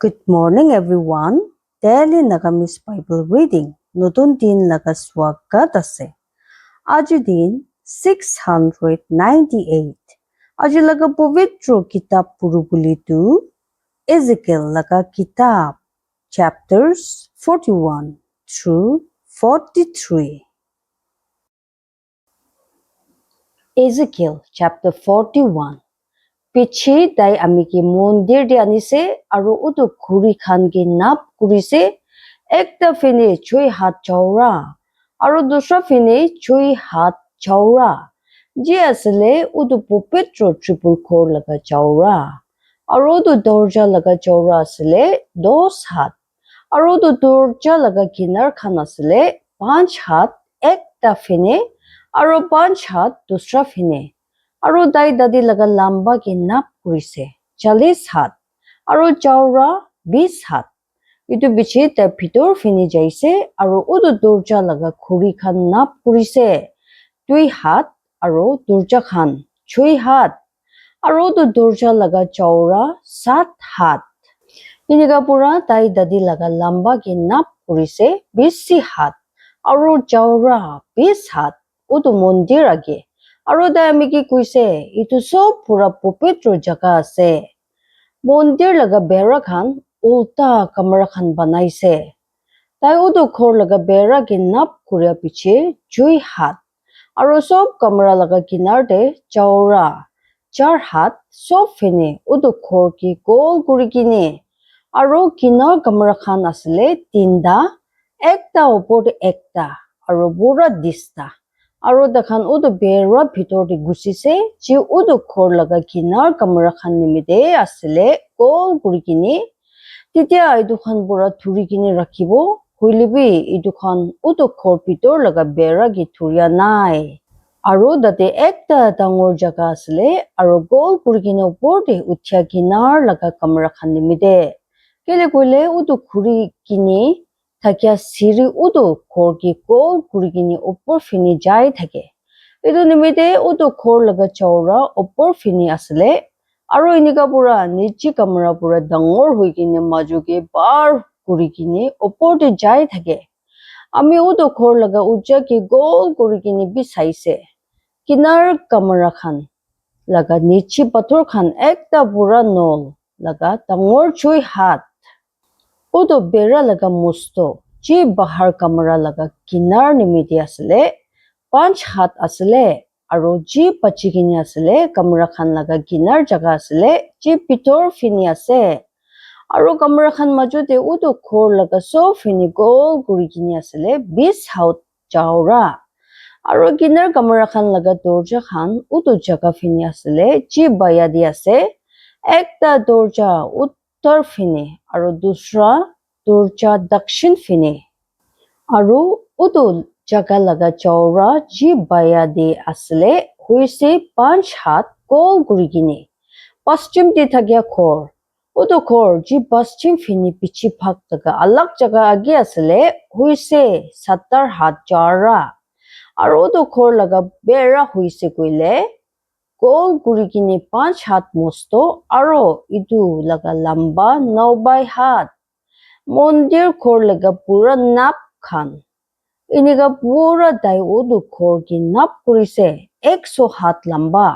Good morning, everyone. Daily Nagamis Bible reading. নতুন দিন লগা স্বাগত আছে। আজি দিন 698. আজি লগা পবিত্ৰ কিতাপ পঢ়ো বুলিতো Ezekiel লগা কিতাপ chapters 41 through 43. Ezekiel chapter 41. পিছে তাই আমি কি মন্দিৰ দি আনিছে আৰু উটো ঘূৰি খান কি নাপ কৰিছে একটা ফিনে 6 হাত চওৰা আৰু দুসৰা ফিনে 6 হাত চওৰা যি আছিলে উটো পবিত্ৰ ত্ৰিপুল খোৰ লগা চওৰা আৰু উটো দৰ্জা লগা চওৰা আছিলে 10 হাত আৰু উটো দৰ্জা লগা কিনাৰ খান আছিলে 5 হাত একটা ফিনে আৰু 5 হাত দুসৰা ফিনে আৰু দাই দাদি লগা লম্বা কি নাপ কৰিছে 40 হাত আৰু চওৰা 20 হাত ইটো বিচে তাই ভিতৰ ফিনি যাইছে আৰু উটো দৰ্জা লগা খুৰি খান নাপ কৰিছে 2 হাত আৰু দৰ্জা খান 6 হাত আৰু উটো দৰ্জা লগা চওৰা 7 হাত ইনিকা পুৰা তাই দাদি লগা লম্বা কি নাপ কৰিছে 20 হাত আৰু চওৰা 20 হাত উটো মন্দিৰ আগে আৰু তাই আমি কি কৈছে ইটো সব পুৰা পবিত্ৰ জাগা আছে মন্দিৰ লগা বেৰা খান উল্টা কামৰা খান বনাইছে তাই উটো ঘৰ লগা বেৰা কি নাপ কৰিয়া পিছে 2 হাত আৰু সব কামৰা লগা কিনাৰতে চওৰা 4 হাত সব ফিনে উটো ঘৰ কি গোল কৰি কিনে আৰু কিনাৰ কামৰা খান আছিলে 3টা একটা ওপৰতে একটা আৰু বুঢ়া দিস্তা আৰু দেখান উটো বেৰা ভিতৰতে গুচিছে যি উটো ঘৰ লগা কিনাৰ কামৰা খান নিমিতে আছিলে গোল কৰি কিনে তেতিয়া এইটো খান পুৰা ধৰি কিনে ৰাখিব হইলিবি এইটো খান উটো ঘৰ ভিতৰ লগা বেৰা কি ধৰিয়া নাই আৰু দাতে একটা ডাঙৰ জাগা আছিলে আৰু গোল কৰি কিনে ওপৰতে উঠিয়া কিনাৰ লগা কামৰা খান নিমিতে কেলে কইলে উটো ঘুৰি কিনে থাকিয়া চিৰি উটো ঘৰ কি গোল কৰি কিনে ওপৰ ফিনি যাই থাকে এইটো নিমিতে উটো ঘৰ লগা চওৰা ওপৰ ফিনি আছিলে আৰু ইনিকা পুৰা নিচি কামৰা পুৰা ডাঙৰ হৈ কিনে মাজুকে পাৰ কৰি কিনে ওপৰতে যাই থাকে আমি উটো ঘৰ লগা উজ্জা কি গোল কৰি কিনে বিচাইছে কিনাৰ কামৰা খান লগা নিচি পাথৰ খান একটা পুৰা নল লগা ডাঙৰ 6 হাত উটো বেৰা লগা মস্ত যি বাহাৰ কামৰা লগা কিনাৰ নিমিতে আছিলে 5 হাত আছিলে আৰু যি পাচি কিনে আছিলে কামৰা খান লগা কিনাৰ জাগা আছিলে যি ভিতৰ ফিনি আছে আৰু কামৰা খান মাজতে উটো ঘৰ লগা সব ফিনি গোল কৰি কিনে আছিলে 20 হাত চওৰা আৰু কিনাৰ কামৰা খান লগা দৰ্জা খান উটো জাগা ফিনি আছিলে যি বায়া দি আছে একটা দৰ্জা উত্তৰ ফিনি আৰু দুসৰা দৰ্জা দক্ষিণ ফিনি আৰু উটো জাগা লগা চওৰা যি বায়া দি আছিলে হৈছে 5 হাত গোল কৰি কিনে পশ্চিম দি থাকিয়া ঘৰ উটো ঘৰ যি পশ্চিম ফিনি পিছি ভাগ লগা আলাগ জাগা আগে আছিলে হৈছে 70 হাত চওৰা আৰু উটো ঘৰ লগা বেৰা হৈছে কইলে গোল কৰি কিনে 5 হাত মস্ত আৰু ইটো লগা লম্বা 90 হাত মন্দিৰ ঘৰ লগা পুৰা নাপ খান ইনিকা পুৰা দাই উটো ঘৰ কি নাপ কৰিছে 100 হাত লম্বা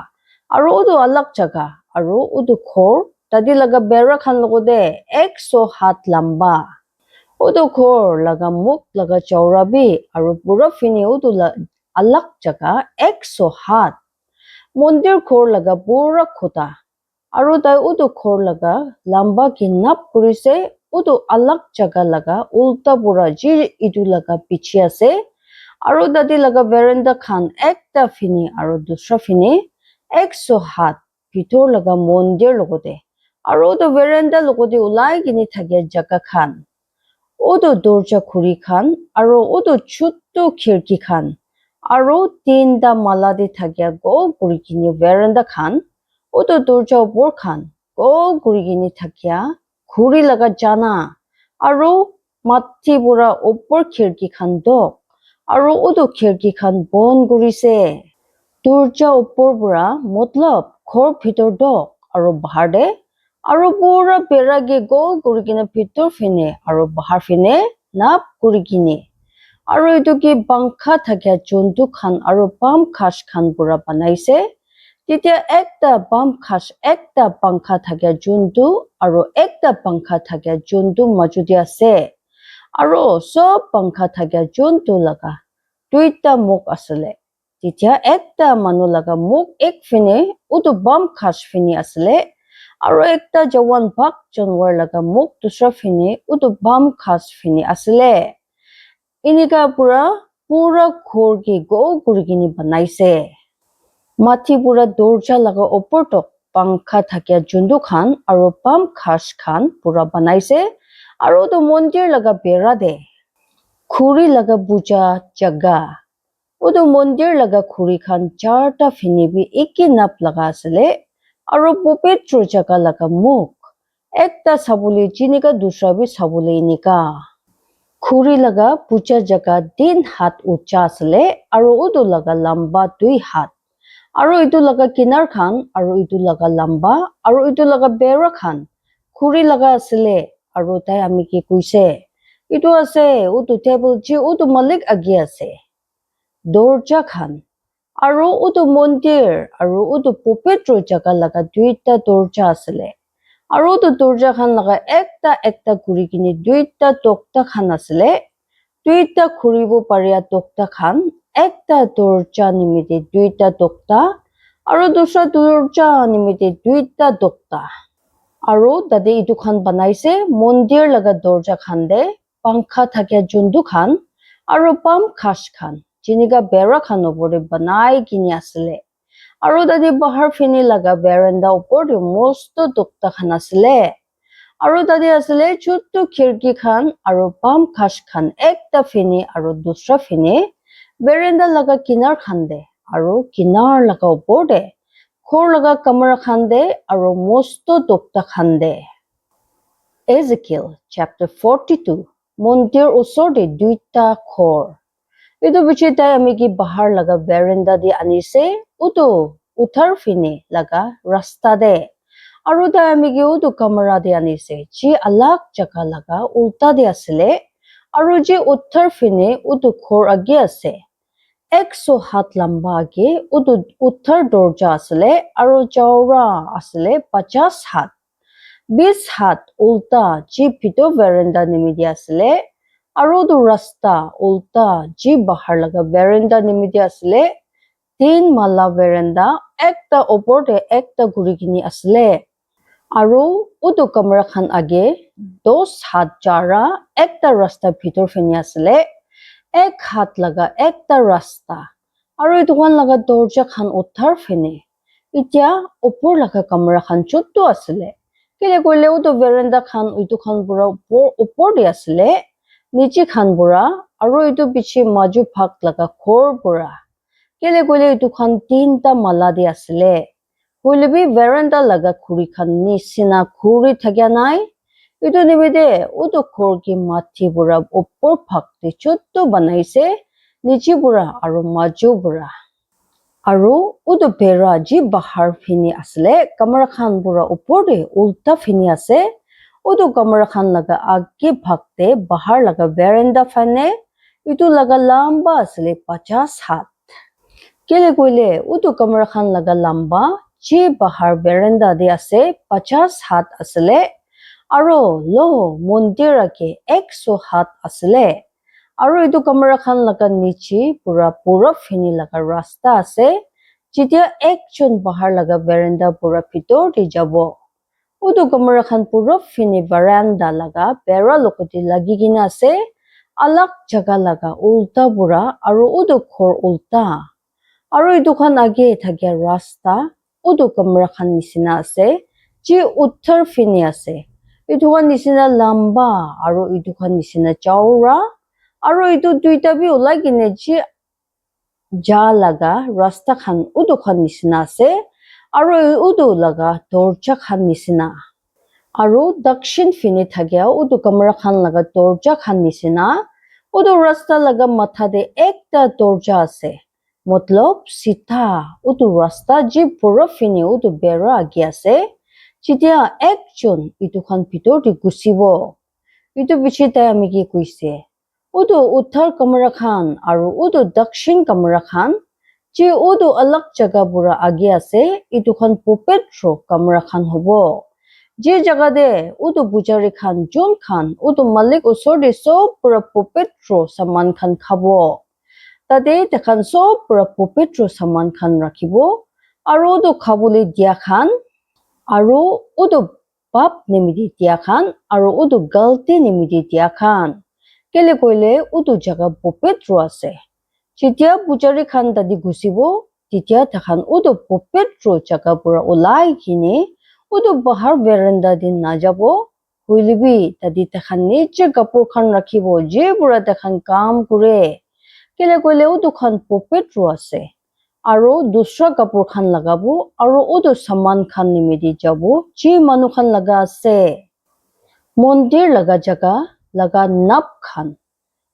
আৰু উটো আলাগ জাগা আৰু উটো ঘৰ দাদি লগা বেৰা খান লগতে 100 হাত লম্বা উটো ঘৰ লগা মুখ লগা চওৰা বি আৰু পুৰা ফিনি উটো আলাগ জাগা 100 হাত মন্দিৰ ঘৰ লগা পুৰা খুটা আৰু তাই উটো ঘৰ লগা লম্বা কি নাপ কৰিছে উটো আলাগ জাগা লগা উল্টা পুৰা যি ইটো লগা পিছি আছে আৰু দাদি লগা বেৰেন্দা খান একটা ফিনি আৰু দুসৰা ফিনি 100 হাত ভিতৰ লগা মন্দিৰ লগতে আৰু উটো বেৰেন্দা লগতে ওলাই কিনে থাকিয়া জাগা খান উটো দৰ্জা খুৰি খান আৰু উটো ছোট্ট খিৰকি খান আৰু 3টা মালা দি থাকিয়া গোল কৰি কিনে বেৰেন্দা খান উটো দৰ্জা ওপৰ খান গোল কৰি কিনে থাকিয়া ঘুৰি লগা জানা আৰু মাটি পুৰা ওপৰ খিৰকি খান দক আৰু উটো খিৰকি খান বন কৰিছে দৰ্জা ওপৰ পুৰা মতলব ঘৰ ভিতৰ দক আৰু বাহাৰদে Aru pura bera ge gol kurikina pitor fine aru bahar fine nap kurikini. Aru itu ki bangkha thakya juntu khan aru palm khash khan pura banaise. Titia ekta pankha thakya juntu aru ekta pankha thakya juntu majudi ase. Aru sob pankha thakya juntu laga duita muk asale. Titia ekta manu laga muk ek fine utu bam khash fine asale. Aru ekta jawan bak janwar laga muk dusra fine utu bam khash fine asale. Inika pura khor ki go kurigini banaise. Mati pura dorja laga opor tok pankha thakya jundu khan aru pam khash khan pura banaise. Aru tu mondir laga bera de. Khuri laga buja jaga. Udu mondir laga khuri khan charta fini bi ekki nap laga asale. Aru pupetro jaga laga muk. Ekta sabuli jinika dusra bi sabuli inika. Khuri laga buja jaga 3 hat ucha asale. Aru udu laga lamba 2 hat. Aru itu laga kinar khan, aru itu laga lamba, aru itu laga bera khan. Khuri laga asale, aru tai ami ki kuise. Itu ase, utu table ji utu malik agi ase. Dorja khan. Aru utu mondir, aru utu pupetro jaga laga 2ta dorja asale. Aru utu dorja khan laga ekta kuri kini 2ta tokta khan asale. 2ta khuribo paria tokta khan. Ekta dorja nimite 2ta tokta. Aru dusra dorja nimite 2ta tokta. Aru tade itu khan banaise mondir laga dorja khan de pankha thakya jundu khan. Aru pam khash khan. Jinika bera khan opore banai kini asale. Aru tade bahar fini laga veranda opore mosto tokta khan asale. Aru tade asale chuttu khirki khan aru pam khash khan ekta fini aru dusra fini veranda laga kinar khan de aru kinar laga opor de khor laga kamara khan de aru mosto tokta khan de. Ezekiel chapter 42 mondir osor de 2ta khor. Itu bichi tai ami ki bahar laga veranda de anise utu uthar fini laga rasta de. Aru tai ami ki utu kamara de anise ji alag jaga laga ulta de asile. Aru ji uthar fini utu khor age ase. 100 hat lamba age utu uthar dorja asale aru chaura asale 50 hat. 20 hat ulta ji pito veranda nimidi asale. Aru tu rasta ulta ji bahar laga veranda nimidi asale. 3 mala veranda ekta opor de ekta guri kini asale. Aru utu kamara khan age 10 hat jara ekta rasta bhitor fini asale. 1 hat laga ekta rasta. Aru itu khan laga dorja khan uthar fini. Itia opor laga kamara khan chuttu asale. Kile koile utu veranda khan itu khan pura opor de asale. Niche khan pura aru itu bichi maju phag laga khor pura. Kile koile itu khan 3ta mala de asale. Koile bi veranda laga khuri khan nisina khuri thakya nai. Itu nimide utu khor ki mati pura opor phag de chuttu banaise niche pura aru maju pura. Aru utu bera ji bahar fini asale kamara khan pura opor de ulta fini ase. Utu kamara khan laga age bhag de bahar laga veranda fane itu laga lamba asale 50 hat. Kile koile utu kamara khan laga lamba ji bahar veranda de ase 50 hat asale. Aru lo mondir age 100 hat asale. Aru itu kamara khan laga niche pura fini laga rasta ase. Jitia ekjon bahar laga veranda pura bhitor de jabo. Utu kamara khan pura fini veranda laga bera lokoti lagi gina ase. Alag jaga laga ulta pura aru utu khor ulta. Aru itu khan age thakya rasta utu kamara khan nisina ase. Ji uthar fini ase. Itu khan nisina lamba aru itu khan nisina chaura. Aru itu duita bi ulai gine ji ja laga rasta khan utu khan nisina ase. Aru utu laga dorja khan nisina. Aru dakshin fini thakya utu kamara khan laga dorja khan nisina. Utu rasta laga matha de ekta dorja ase. Matlab sita utu rasta ji pura fini utu bera agi ase. যেতিয়া একজন ইটোখান ভিতৰতে গুচিব ইটো পিছে তাই আমি কি কৈছে উটো উত্তৰ কামৰা খান আৰু উটো দক্ষিণ কামৰা খান যে উটো অলগ জাগা পুৰা আগে আছে ইটোখান পবিত্ৰ কামৰা খান হ'ব যে জাগাতে উটো পূজাৰী খান যোন খান উটো মালিক ওচৰতে সব পুৰা পবিত্ৰ সামান খান খাব তাতে তেখান সব পুৰা পবিত্ৰ সামান খান ৰাখিব আৰু উটো খাবলৈ দিয়া খান আৰু উটো পাপ নিমিতি দিয়া খান আৰু উটো গলতি নিমিতি দিয়া খান কেলে কইলে উটো জাগা পবিত্ৰ আছে যেতিয়া পূজাৰী খান তাদি গুচিব তেতিয়া তেখান উটো পবিত্ৰ জাগা পুৰা ওলাই কিনে উটো বাহাৰ বেৰান্দা দিন নাযাব হইলিবি তাদি তেখান নিজে কাপোৰ খান ৰাখিব যে পুৰা তেখান কাম কৰে কেলে কইলে উটো খান পবিত্ৰ আছে আৰু দুসৰা কাপোৰ খান লগাব আৰু উটো সামান খান নিমিতি যাব যে মানুহ খান লগা আছে মন্দিৰ লগা জাগা লগা নাপ খান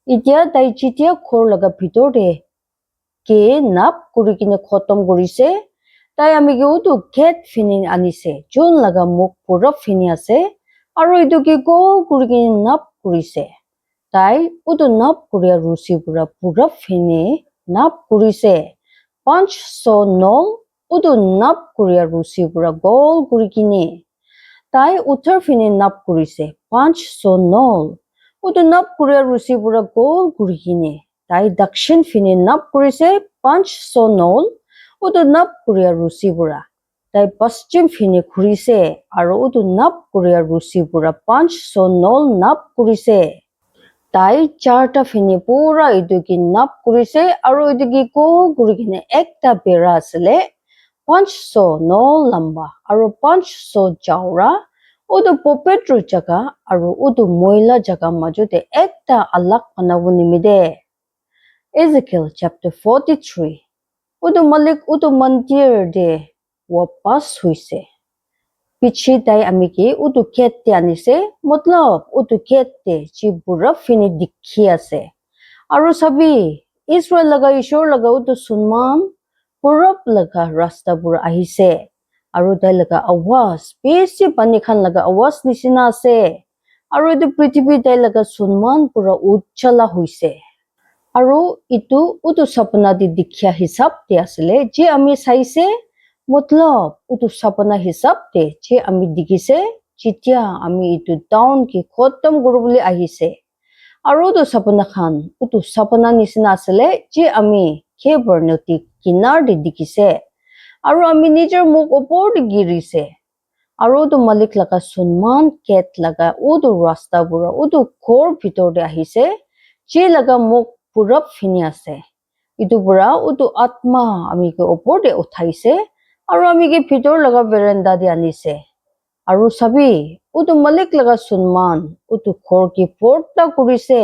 এতিয়া তাই যেতিয়া ঘৰ লগা ভিতৰতে কে নাপ কৰি কিনে খতম কৰিছে তাই আমি উটো গেট ফিনি আনিছে যোন লগা মুখ পুৰা ফিনি আছে আৰু এইটো কি গল কৰি কিনে নাপ কৰিছে তাই উটো নাপ কৰিয়া ৰুচি পুৰা ফিনি নাপ কৰিছে 509 উটো নাপ কৰিয়া ৰুচি পুৰা গল কৰি কিনে তাই উত্তৰ ফিনি নাপ কৰিছে 509 উটো নাপ কৰিয়া ৰুচি পুৰা গল কৰি কিনে তাই দক্ষিণ ফিনি নাপ কৰিছে 509 উটো নাপ কৰিয়া ৰুচি পুৰা তাই পশ্চিম ফিনি ঘূৰিছে আৰু উটো নাপ কৰিয়া ৰুচি পুৰা 509 নাপ কৰিছে তাই চাৰটা ফিনি পুৰা এইটো কি নাপ কৰিছে আৰু এইটো কি কৰি কিনে একটা বেৰা আছিলে 509 লম্বা আৰু 500 চওৰা উটো পবিত্ৰ জাগা আৰু উটো ময়লা জাগা মাজতে একটা আলাক বনাব নিমিদে Ezekiel chapter 43 উটো মালিক উটো মন্দিৰ দে ৱাপাস হৈছে পিছে তাই আমি কি উটো কেতে আনিছে মতলব উটো কেতে যি বুঢ়া ফিনি দেখি আছে আৰু সবি ইছৰাইল লগা ঈশ্বৰ লগা উটো সন্মান পূৰব লগা ৰাস্তাবোৰ আহিছে আৰু তাই লগা আৱাজ বেছি পানী খান লগা আৱাজ নিচিনা আছে আৰু এইটো পৃথিৱী তাই লগা সন্মান পুৰা উজ্জ্বলা হৈছে আৰু ইটো উটো সপনা দি দেখিয়া হিচাপ দি আছিলে যে আমি চাইছে মতলব উটো সপনা হিচাপ দে যে আমি দেখিছে যেতিয়া আমি ইটো টাউন কি খতম কৰিবলৈ আহিছে আৰু উটো সপনা খান উটো সপনা নিচিনা আছিলে যে আমি কেবৰ নদী কিনাৰ দি দেখিছে আৰু আমি নিজৰ মুখ ওপৰতে গিৰিছে আৰু উটো মালিক লগা সন্মান কেট লগা উটো ৰাস্তাবোৰ উটো ঘৰ ভিতৰতে আহিছে যে লগা মুখ পুৰা ফিনি আছে ইটো পুৰা উটো আত্মা আমি ওপৰতে উঠাইছে আৰু আমি কি ভিতৰ লগা বেৰান্দা দি আনিছে আৰু সবি উটো মালিক লগা সন্মান উটো ঘৰ কি পৰ্দা কৰিছে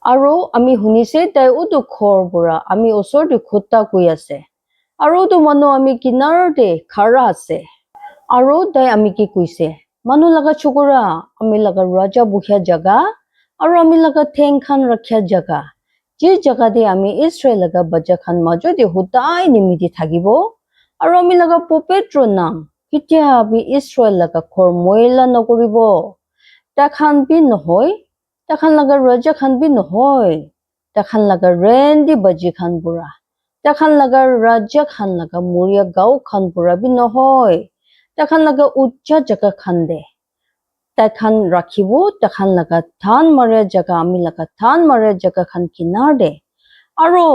আৰু আমি শুনিছে তাই উটো ঘৰ পুৰা আমি ওচৰতে খুঁটা কৈ আছে আৰু উটো মানুহ আমি কিনাৰতে খাৰা আছে আৰু তাই আমি কি কৈছে মানুহ লগা চকুৰা আমি লগা ৰাজা বুখিয়া জাগা আৰু আমি লগা ঠেং খান ৰাখিয়া জাগা যে জাগাতে আমি ইছৰাইল লগা বাজা খান মাজতে হুতাই নিমিতি থাকিব আৰু আমি লগা পবিত্ৰ নাম কেতিয়া আমি ইছৰাইল লগা ঘৰ ময়লা নকৰিব তাখান বি নহয় তাখান লগা ৰাজা খান বি নহয় তাখান লগা ৰেন্দি বাজি খান বুঢ়া তাখান লগা ৰাজা খান লগা মৰিয়া গাঁও খান বুঢ়া বি নহয় তাখান লগা উচ্চা জাগা খান দে তাখান ৰাখিব তাখান লগা ধান মাৰিয়া জাগা আমি লগা ধান মাৰিয়া জাগা খান কিনাৰ দে আৰু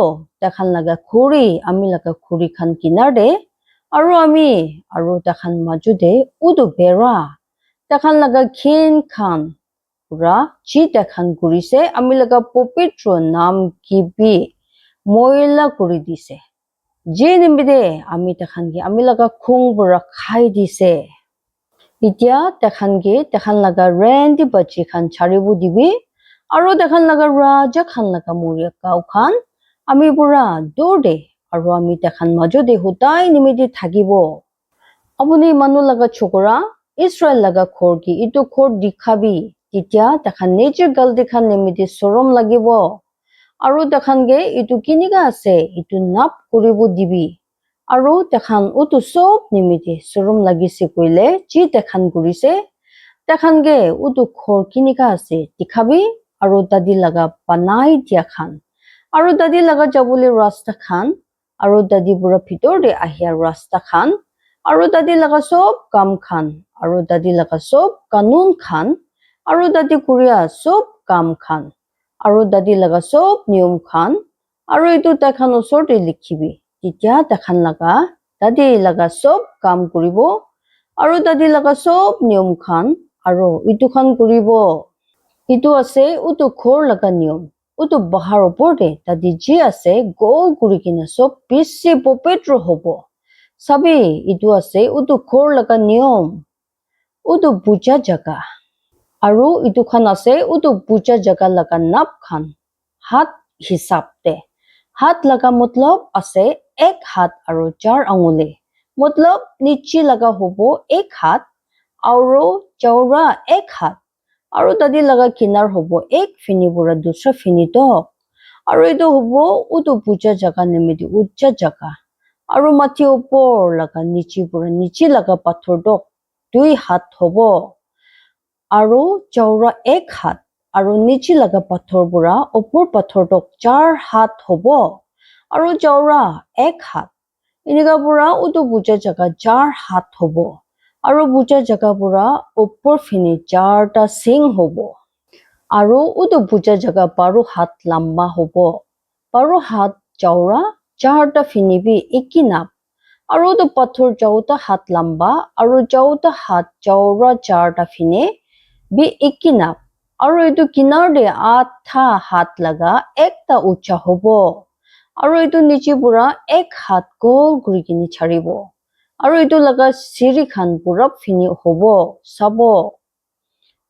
তাখান লগা খুৰি আমি লগা খুৰি খান কিনাৰ দে আৰু আমি আৰু তাখান মাজতে উটো বেৰা তাখান লগা খিন খান পুৰা যি তাখান কৰিছে আমি লগা পবিত্ৰ নাম কিবি ময়লা কৰি দিছে যে নিমিদে আমি তাখান কি আমি লগা খুং পুৰা খাই দিছে এতিয়া তাখান লগা ৰেন্দি বাজি খান ছাৰিব দিবি আৰু তাখান লগা ৰাজা খান লগা মৰিয়া গাঁও খান আমি পুৰা দৌৰ দে আৰু আমি তাখান মাজতে হুতাই নিমিতি থাকিব আপুনি মানুহ লগা চকুৰা ইছৰাইল লগা ঘৰ কি ইটো ঘৰ দেখাবি তেতিয়া তাখান নিজৰ গলতি খান নিমিতি চৰম লাগিব আৰু তাখানগে ইটো কিনিকা আছে ইটো নাপ কৰিব দিবি আৰু তেখান উতু সব নিমিতে সৰুম লাগিছে কইলে যি তেখান কৰিছে তেখান গে উতু খৰ কিনিকা আছে দেখাবি আৰু দাদি লগা পানাই দিয়া খান আৰু দাদি লগা যাবলৈ ৰাস্তা খান আৰু দাদি বুঢ়া ভিতৰ দে আহিয়া ৰাস্তা খান আৰু দাদি লগা সব কাম খান আৰু দাদি লগা সব কানুন খান আৰু দাদি কুৰিয়া সব কাম খান আৰু দাদি লগা সব নিয়ম খান আৰু এইটো তেখান ওচৰতে লিখিবি তেতিয়া তেখান লগা দাদি লগা সব কাম কৰিব আৰু দাদি লগা সব নিয়ম খান আৰু ইটো খান কৰিব ইটো আছে উটো ঘৰ লগা নিয়ম উটো বাহাৰ ওপৰতে দাদি যি আছে গোল কৰি কিনে সব বেছি পবিত্ৰ হ'ব চাবি ইটো আছে উটো ঘৰ লগা নিয়ম উটো বুজা জাগা আৰু ইটো খান আছে উটো বুজা জাগা লগা নাপ খান হাত হিচাপতে হাত লগা মতলব আছে এক হাত আৰু 4 আঙুলি মতলব নিচে লগা হ'ব এক হাত আৰু চৌৰা এক হাত আৰু দাদি লগা কিনাৰ হ'ব এক ফিনি বুঢ়া দুসৰা ফিনি তক আৰু এইটো হ'ব উটো বুজা জাগা নিমিতি উজ্জা জাগা আৰু মাটি ওপৰ লগা নিচে বুঢ়া নিচে লগা পাথৰ তক 2 হাত হ'ব আৰু চৌৰা এক হাত আৰু নিচে লগা পাথৰ বুঢ়া ওপৰ পাথৰ তক 4 হাত হ'ব আৰু চৌৰা এক হাত এনেকা বুঢ়া উটো বুজা জাগা 4 হাত হ'ব আৰু বুজা জাগা বুঢ়া ওপৰ ফিনি 4টা সিং হ'ব আৰু উটো বুজা জাগা 12 হাত লম্বা হ'ব 12 হাত চৌৰা 4টা ফিনি বি একি নাপ আৰু উটো পাথৰ 14টা হাত লম্বা আৰু 14টা হাত চৌৰা 4টা ফিনি বি একি নাপ আৰু এইটো কিনাৰ দে 8টা হাত লগা একটা উচ্চা হ'ব আৰু এইটো নিচে বুঢ়া এক হাত গোল কৰি কিনি ছাৰিব আৰু এইটো লগা চিৰি খান পুৰা ফিনি হ'ব চাব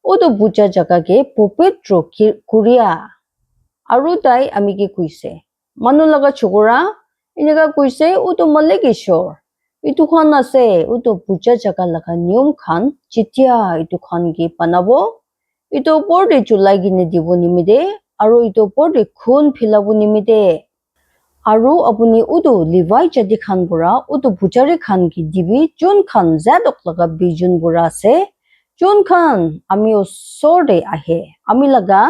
উটো বুজা জাগাকে পবিত্ৰ কুৰিয়া আৰু তাই আমি কি কৈছে মানুহ লগা চকুৰা এনেকা কৈছে উটো মালিক ঈশ্বৰ ইটো খান আছে উটো বুজা জাগা লগা নিয়ম খান যেতিয়া ইটো খান কি পানাব ইটো ওপৰতে চুলাই কিনে দিব নিমিতে আৰু ইটো ওপৰতে খুন ফিলাব নিমিতে আৰু আপুনি উটো লিভাই জাতি খান বুঢ়া উটো বুজাৰী খান কি দিবি যোন খান জাদক লগা বিজুন বুঢ়া আছে যোন খান আমি ওচৰতে আহে আমি লগা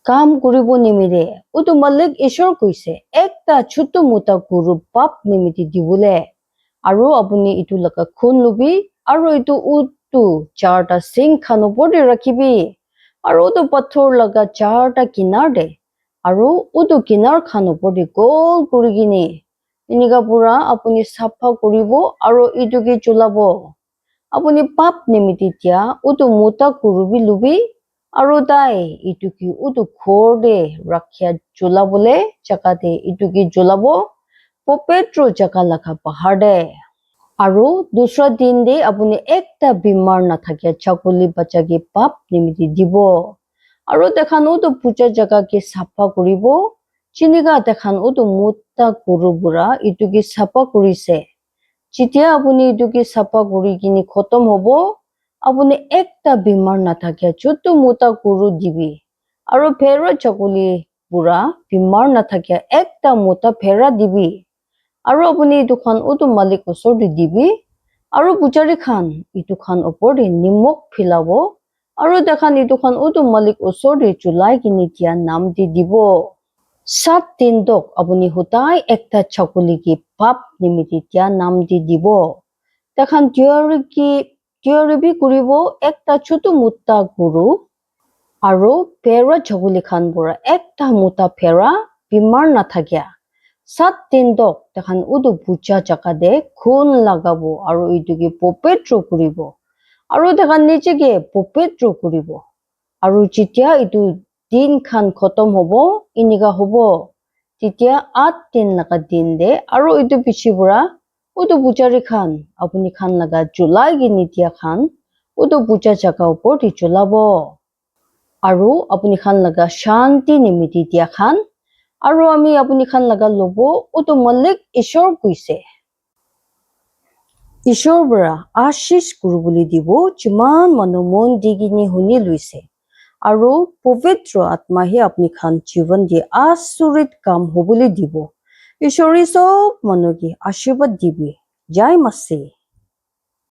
কাম কৰিব নিমিতে উটো মালিক ঈশ্বৰ কৈছে একটা ছোট মোটা গুৰু পাপ নিমিতি দিবলে আৰু আপুনি ইটো লগা খুন লবি আৰু ইটো উটো 4টা সিং খান ওপৰতে ৰাখিবি আৰু উটো পাথৰ লগা 4টা কিনাৰ দে আৰু উটো কিনাৰ খান ওপৰতে গোল কৰি কিনে এনেকা পুৰা আপুনি চাফা কৰিব আৰু ইটোকে চলাব আপুনি পাপ নিমিতি এতিয়া উটো মোটা কুৰুবি লুবি আৰু তাই ইটোকে উটো ঘৰ দে ৰাখিয়া চলাবলে জাগাতে ইটোকে জ্বলাব পবিত্ৰ জাগা লগা পাহাৰ দে আৰু দুসৰা দিন দে আপুনি একটা বিমাৰ নাথাকে ছাগলী বাচ্চাকে পাপ নিমিতি দিব আৰু তেখান উটো পূজা জাগাকে চাফা কৰিব চিনিকা তেখান উটো মোটা কুৰু বুঢ়া ইটোকে চাফা কৰিছে যেতিয়া আপুনি ইটোকে চাফা কৰি কিনি খতম হ'ব আপুনি একটা বিমাৰ নাথাকে ছোট মোটা কুৰু দিবি আৰু ফেৰা ছাগলী বুঢ়া বিমাৰ নাথাকে একটা মোটা ফেৰা দিবি আৰু আপুনি ইটো খান উটো মালিক ওচৰতে দিবি আৰু পূজাৰী খান ইটো খান ওপৰতে নিমখ ফিলাব আৰু তেখান ইটো খান উটো মালিক ওচৰতে চুলাই কিনি দিয়া নাম দি দিব 7 দিন তক আপুনি হুতাই একটা ছাগলী কি পাপ নিমিতি দিয়া নাম দি দিব তেখান টিয়ৰিবি কৰিব একটা ছোট মোটা গুৰু আৰু ফেৰা ছাগলী খান বুঢ়া একটা মোটা ফেৰা বিমাৰ নাথাকে 7 দিন তক তেখান উটো পূজা জাগা দে খুন লাগাব আৰু ইটোকে পবিত্ৰ কৰিব আৰু তেখান নিজেকে পবিত্ৰ কৰিব আৰু যেতিয়া ইটো দিন খান খতম হ'ব এনেকা হ'ব তেতিয়া 8 দিন লগা দিন দে আৰু ইটো পিছি বুঢ়া উটো পূজাৰী খান আপুনি খান লগা চুলাই কিনি দিয়া খান উটো পূজা জাগা ওপৰতে চলাব আৰু আপুনি খান লগা শান্তি নিমিতি দিয়া খান আৰু আমি আপুনি খান লগা ল'ব উটো মালিক ঈশ্বৰ কৈছে ঈশ্বৰ বুঢ়া আশীষ কৰিবলৈ দিব যিমান মানুহ মন দি কিনি শুনি লৈছে আৰু পবিত্ৰ আত্মাহে আপুনি খান জীৱন দি আচৰিত কাম হ'বলৈ দিব ঈশ্বৰে সব মানুহকে আশীৰ্বাদ দিবি জয় মাসি